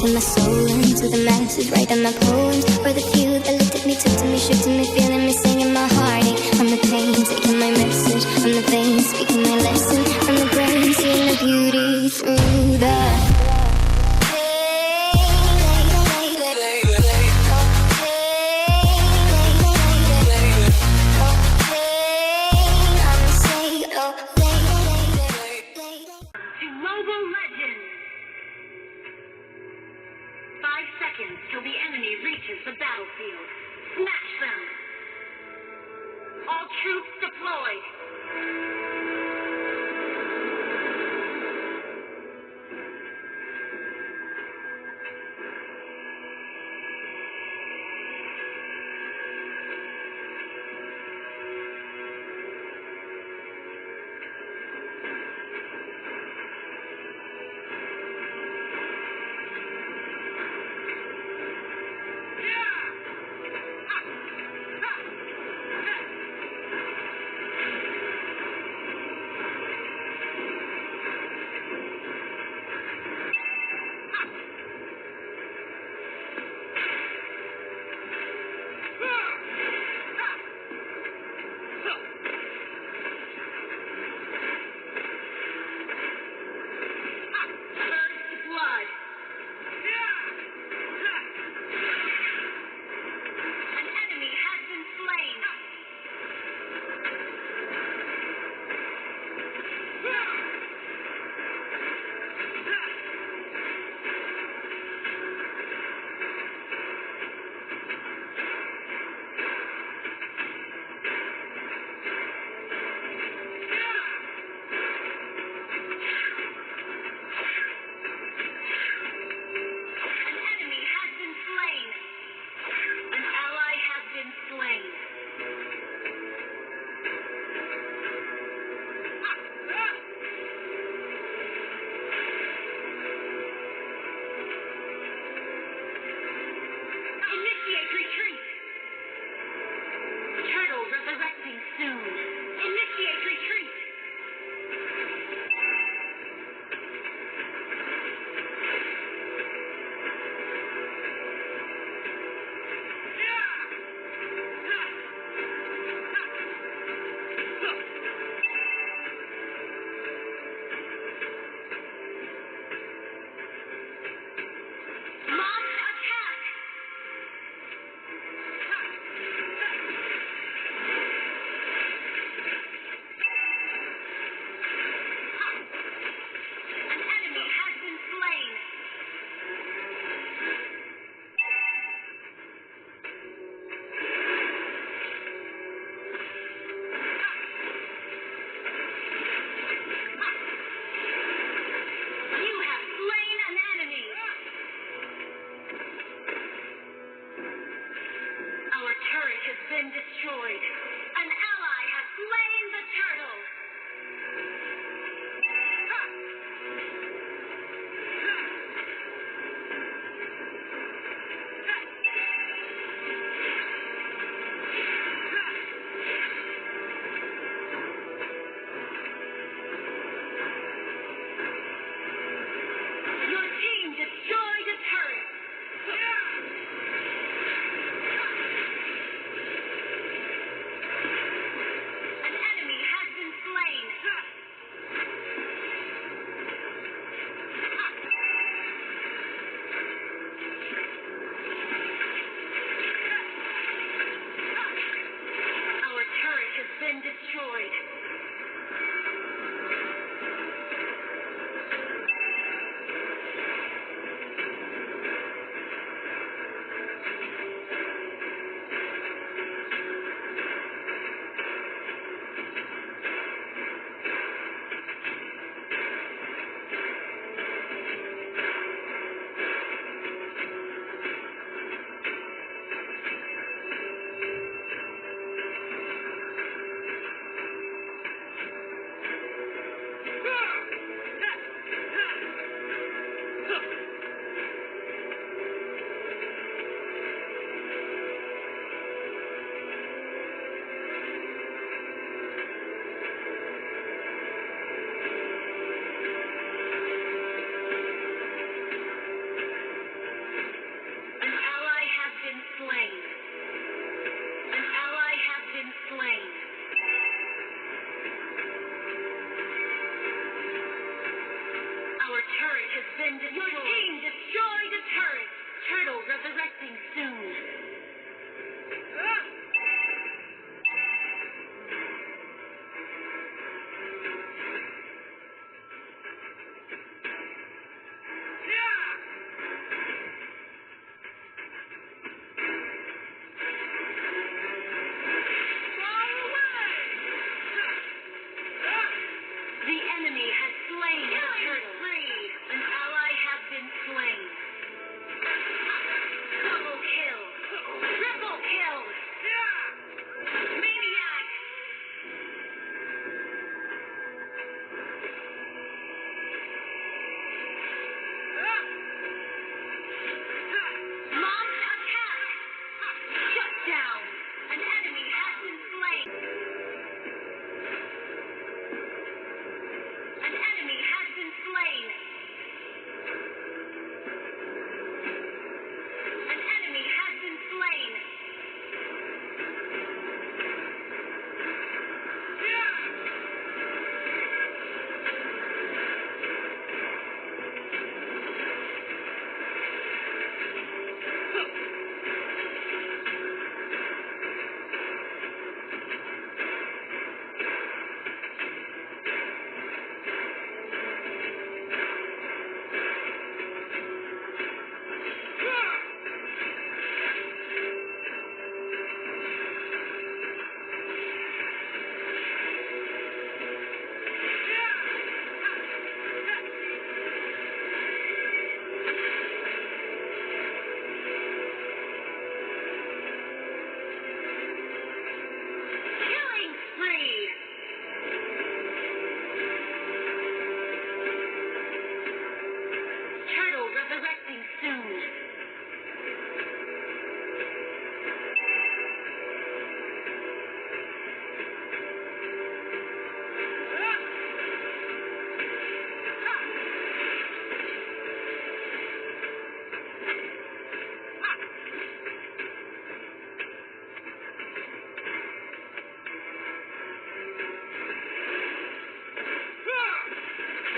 Giving my soul into the masses, writing my poems for the few that looked at me, took to me, shook to me, feeling me, singing my heartache. From the pain, taking my message from the veins, speaking my lesson from the brain, seeing the beauty through the Global Legend! 5 seconds till the enemy reaches the battlefield. Smash them! All troops deployed! turret has been destroyed. Your team destroyed a turret. Turtle resurrecting soon. The enemy has slain the turtle. Free. An ally has been slain. Double kill. Triple kill. Maniac. Launch attack. Shut down. An enemy has been slain. An enemy has been slain. An enemy has been slain. Killing spree. Turtle resurrecting soon.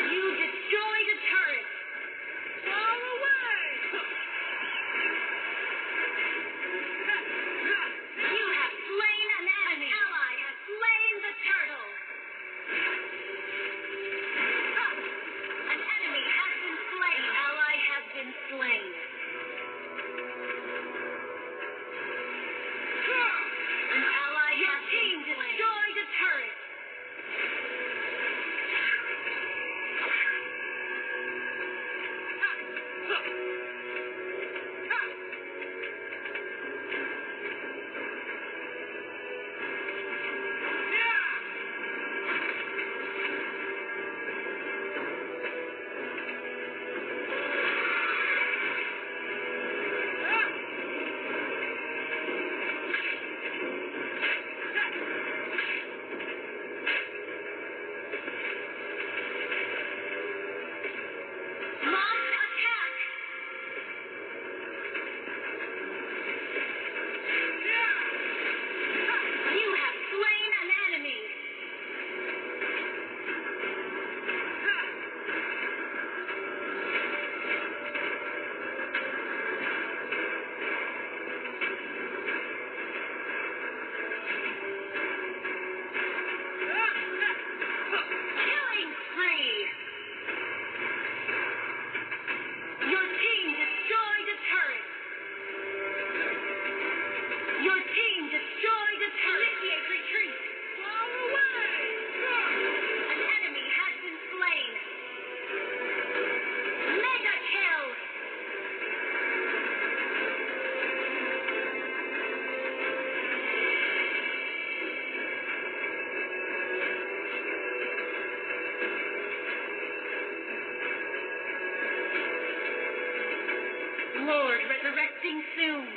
You destroyed a turret. Far away. You have slain an enemy. An ally has slain the turtle. An enemy has been slain. An ally has been slain. An ally has been slain. Your team destroyed a turret. Launch attack. You have slain an enemy. Killing spree. Your team destroyed a turret. Your team destroyed a turret. Initiate retreat. Far away. An enemy has been slain. Mega kill. Lord resurrecting soon.